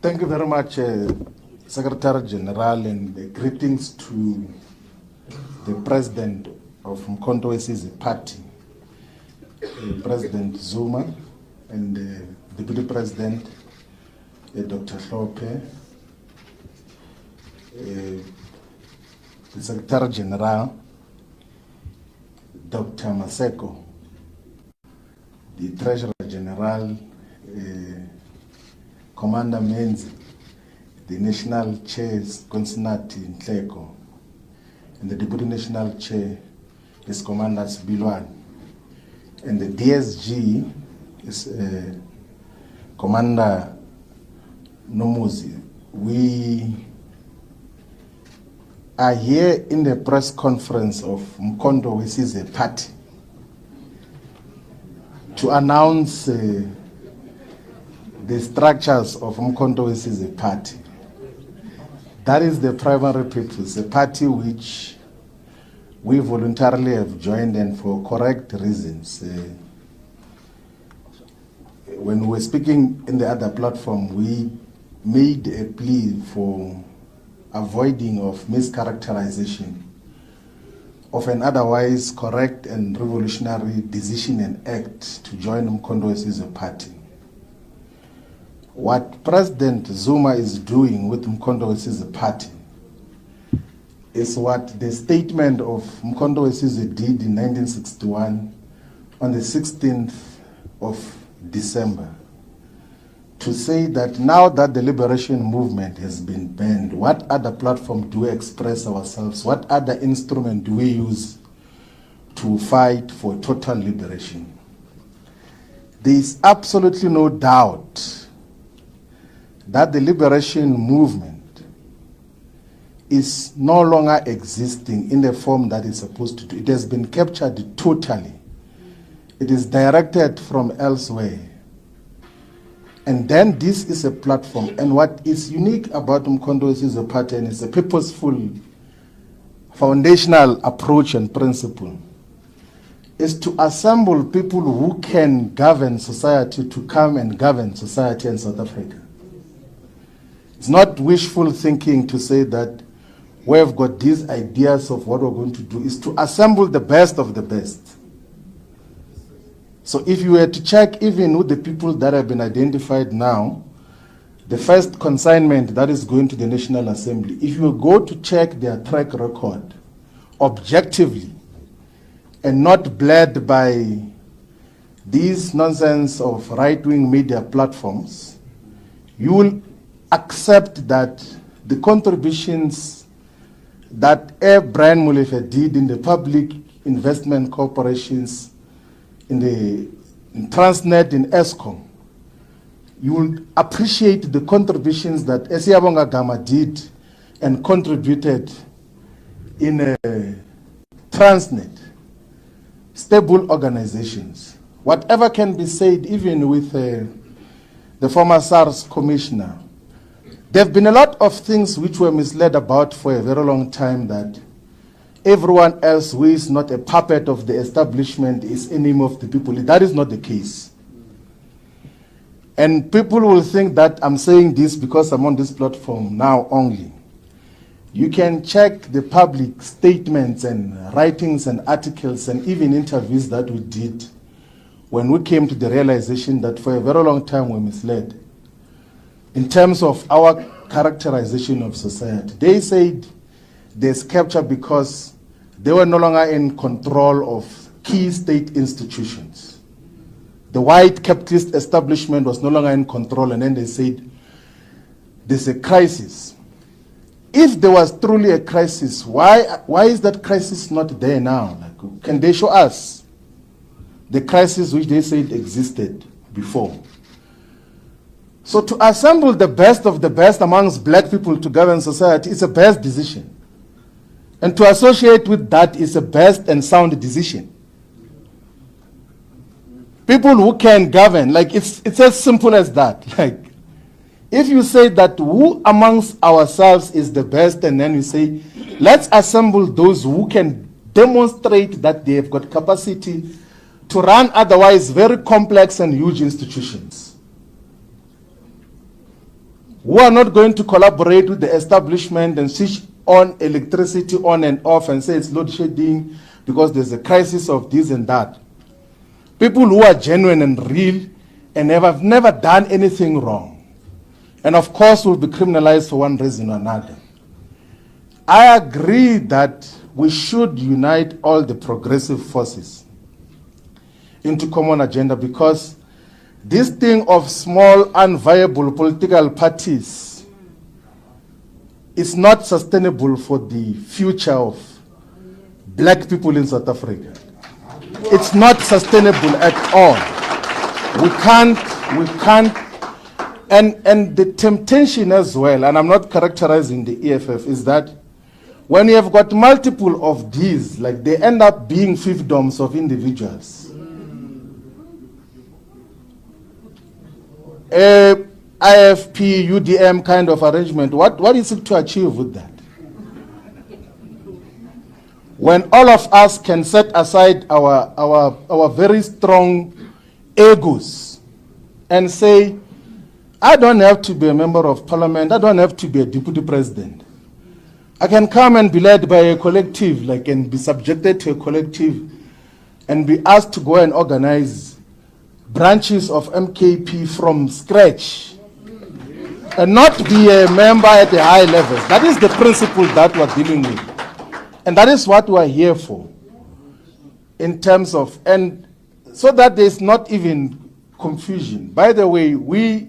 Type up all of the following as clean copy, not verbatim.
Thank you very much, Secretary General, and greetings to the President of Mkhonto Wesizwe Party, President Zuma, and the Deputy President, Dr. Floyd, the Secretary General, Dr. Maseko, the Treasurer General, Commander Menzi, the National Chair Consinati Ntleko, and the Deputy National Chair is Commander Sibilwan, and the DSG is Commander Nomuzi. We are here in the press conference of Mkhonto Wesizwe Party to announce the structures of Mkhonto Wesizwe Party. That is the primary purpose, a party which we voluntarily have joined and for correct reasons. When we were speaking in the other platform, we made a plea for avoiding of mischaracterization of an otherwise correct and revolutionary decision and act to join Mkhonto Wesizwe Party. What President Zuma is doing with Mkhonto Wesizwe Party is what the statement of Mkhonto Wesizwe did in 1961 on the 16th of December, to say that now that the liberation movement has been banned, what other platform do we express ourselves? What other instrument do we use to fight for total liberation? There is absolutely no doubt that the liberation movement is no longer existing in the form that it's supposed to do. It has been captured totally. It is directed from elsewhere. And then this is a platform. And what is unique about Mkhonto Wesizwe Party, and it's a purposeful, foundational approach and principle, is to assemble people who can govern society to come and govern society in South Africa. It's not wishful thinking to say that we've got these ideas of what we're going to do. Is to assemble the best of the best. So if you were to check even with the people that have been identified now, the first consignment that is going to the National Assembly, if you go to check their track record objectively and not bled by these nonsense of right-wing media platforms, you will accept that the contributions that Brian Molefe did in the public investment corporations, in Transnet, in ESCOM, you will appreciate the contributions that Esiabonga Gama did and contributed in Transnet, stable organizations. Whatever can be said, even with the former SARS commissioner, there have been a lot of things which were misled about for a very long time, that everyone else who is not a puppet of the establishment is enemy of the people. That is not the case. And people will think that I'm saying this because I'm on this platform now only. You can check the public statements and writings and articles and even interviews that we did when we came to the realization that for a very long time we're misled in terms of our characterization of society. They said there's capture because they were no longer in control of key state institutions. The white capitalist establishment was no longer in control, and then they said there's a crisis. If there was truly a crisis, why is that crisis not there now? Like, can they show us the crisis which they said existed before? So to assemble the best of the best amongst black people to govern society is a best decision. And to associate with that is a best and sound decision. People who can govern, like it's as simple as that. Like, if you say that who amongst ourselves is the best, and then you say, let's assemble those who can demonstrate that they have got capacity to run otherwise very complex and huge institutions. who are not going to collaborate with the establishment and switch on electricity on and off and say it's load shedding because there's a crisis of this and that. People who are genuine and real and have never done anything wrong. And of course will be criminalized for one reason or another. I agree that we should unite all the progressive forces into common agenda, because this thing of small unviable political parties is not sustainable for the future of black people in South Africa. It's not sustainable at all. We can't, and the temptation as well, and I'm not characterizing the EFF, is that when you have got multiple of these, like they end up being fiefdoms of individuals. IFP, UDM kind of arrangement, what is it to achieve with that? When all of us can set aside our very strong egos and say, I don't have to be a member of parliament, I don't have to be a deputy president. I can come and be led by a collective, like, and be subjected to a collective and be asked to go and organize branches of MKP from scratch and not be a member at the high levels. That is the principle that we're dealing with. And that is what we're here for, in terms of, and so that there's not even confusion. By the way, we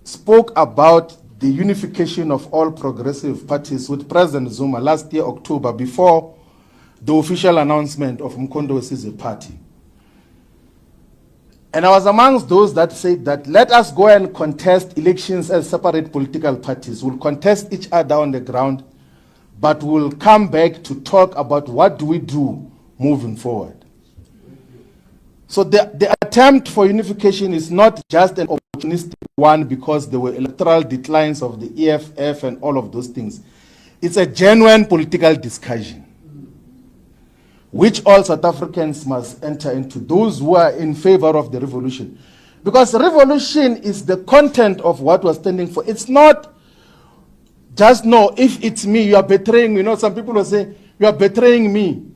spoke about the unification of all progressive parties with President Zuma last year, October, before the official announcement of Mkondo as a party. And I was amongst those that said that let us go and contest elections as separate political parties. We'll contest each other on the ground, but we'll come back to talk about what do we do moving forward. So the attempt for unification is not just an opportunistic one because there were electoral declines of the EFF and all of those things. It's a genuine political discussion, which all South Africans must enter into, those who are in favor of the revolution. Because revolution is the content of what we're standing for. It's not just, no, if it's me, you are betraying me. You know, some people will say, you are betraying me.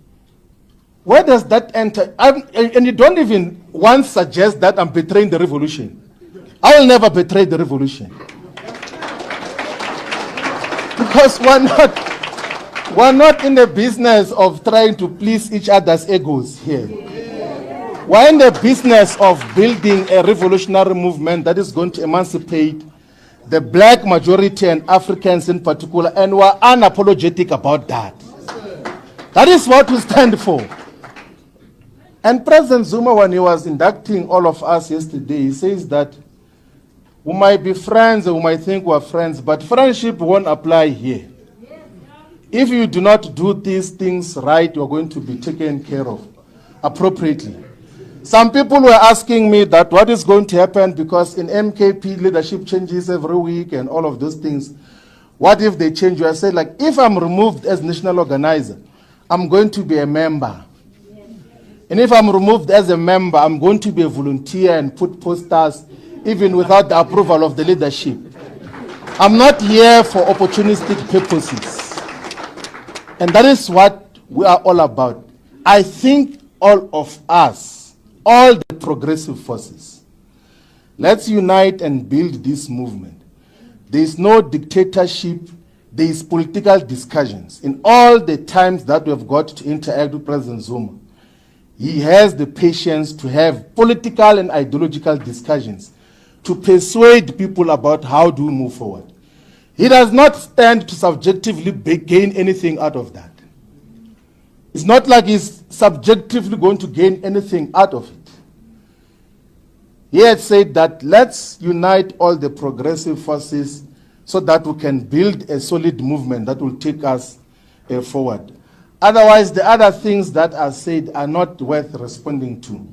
Where does that enter? And you don't even once suggest that I'm betraying the revolution. I will never betray the revolution. Because we're not in the business of trying to please each other's egos here. We're in the business of building a revolutionary movement that is going to emancipate the black majority and Africans in particular, and we're unapologetic about that. That is what we stand for. And President Zuma, when he was inducting all of us yesterday, he says that we might be friends or we might think we're friends, but friendship won't apply here. If you do not do these things right, you're going to be taken care of appropriately. Some people were asking me that what is going to happen, because in MKP leadership changes every week and all of those things. What if they change? I said, like, if I'm removed as national organizer, I'm going to be a member. And if I'm removed as a member, I'm going to be a volunteer and put posters even without the approval of the leadership. I'm not here for opportunistic purposes. And that is what we are all about. I think all of us, all the progressive forces, let's unite and build this movement. There is no dictatorship, there is political discussions. In all the times that we have got to interact with President Zuma, he has the patience to have political and ideological discussions to persuade people about how do we move forward. He does not stand to subjectively gain anything out of that. It's not like he's subjectively going to gain anything out of it. He had said that let's unite all the progressive forces so that we can build a solid movement that will take us forward. Otherwise, the other things that are said are not worth responding to.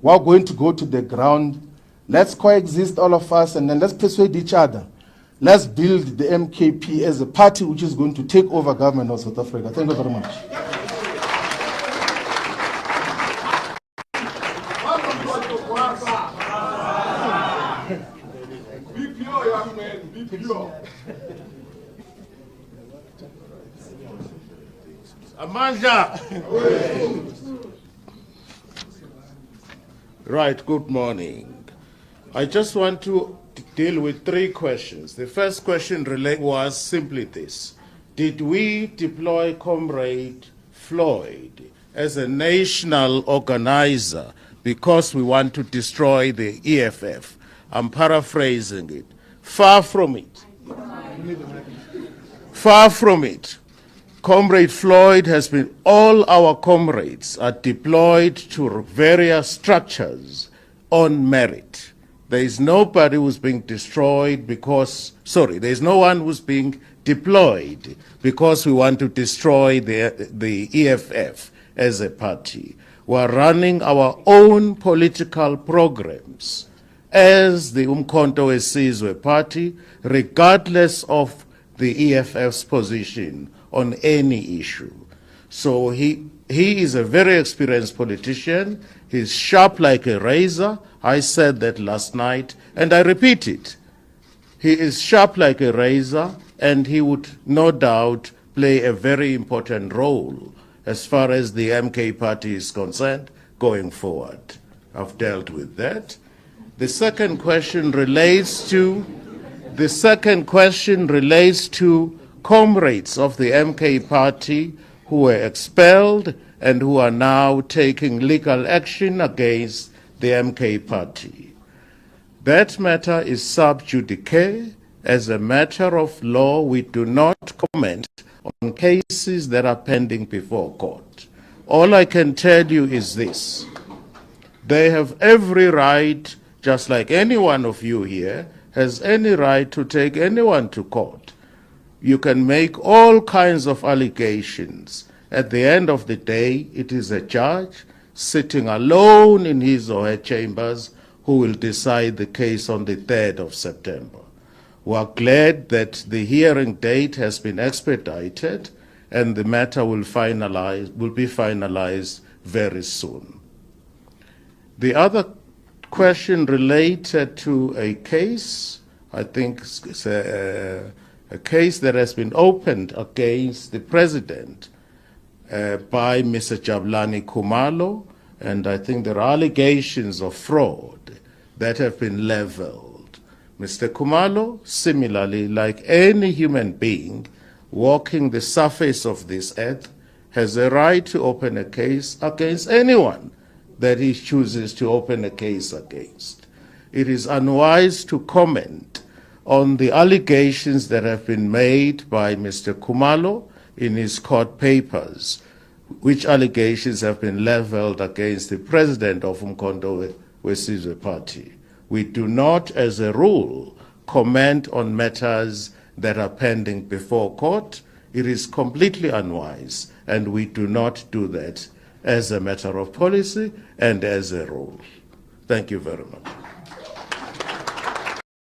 We're going to go to the ground. Let's coexist, all of us, and then let's persuade each other. Let's build the MKP as a party which is going to take over government of South Africa. Thank you very much. Amanda! Right, good morning. I just want to deal with three questions. The first question was simply this. Did we deploy Comrade Floyd as a national organizer because we want to destroy the EFF? I'm paraphrasing it. Far from it. Far from it. Comrade Floyd has been, all our comrades are deployed to various structures on merit. There is nobody who's being destroyed because, there is no one who's being deployed because we want to destroy the EFF as a party. We're running our own political programs as the Umkhonto weSizwe party, regardless of the EFF's position on any issue. So he is a very experienced politician. He's sharp like a razor. I said that last night, and I repeat it. He is sharp like a razor, and he would no doubt play a very important role as far as the MK party is concerned going forward. I've dealt with that. The second question relates to comrades of the MK party who were expelled and who are now taking legal action against the MK party. That matter is sub judice. As a matter of law, we do not comment on cases that are pending before court. All I can tell you is this. They have every right, just like any one of you here has any right to take anyone to court. You can make all kinds of allegations. At the end of the day, it is a judge sitting alone in his or her chambers who will decide the case on the 3rd of September. We are glad that the hearing date has been expedited and the matter will be finalized very soon. The other question related to a case, I think it's a case that has been opened against the president by Mr. Jabulani Khumalo, and I think there are allegations of fraud that have been leveled. Mr. Khumalo, similarly, like any human being walking the surface of this earth, has a right to open a case against anyone that he chooses to open a case against. It is unwise to comment on the allegations that have been made by Mr. Khumalo in his court papers, which allegations have been leveled against the president of Umkhonto weSizwe party. We do not, as a rule, comment on matters that are pending before court. It is completely unwise, and we do not do that as a matter of policy and as a rule. Thank you very much.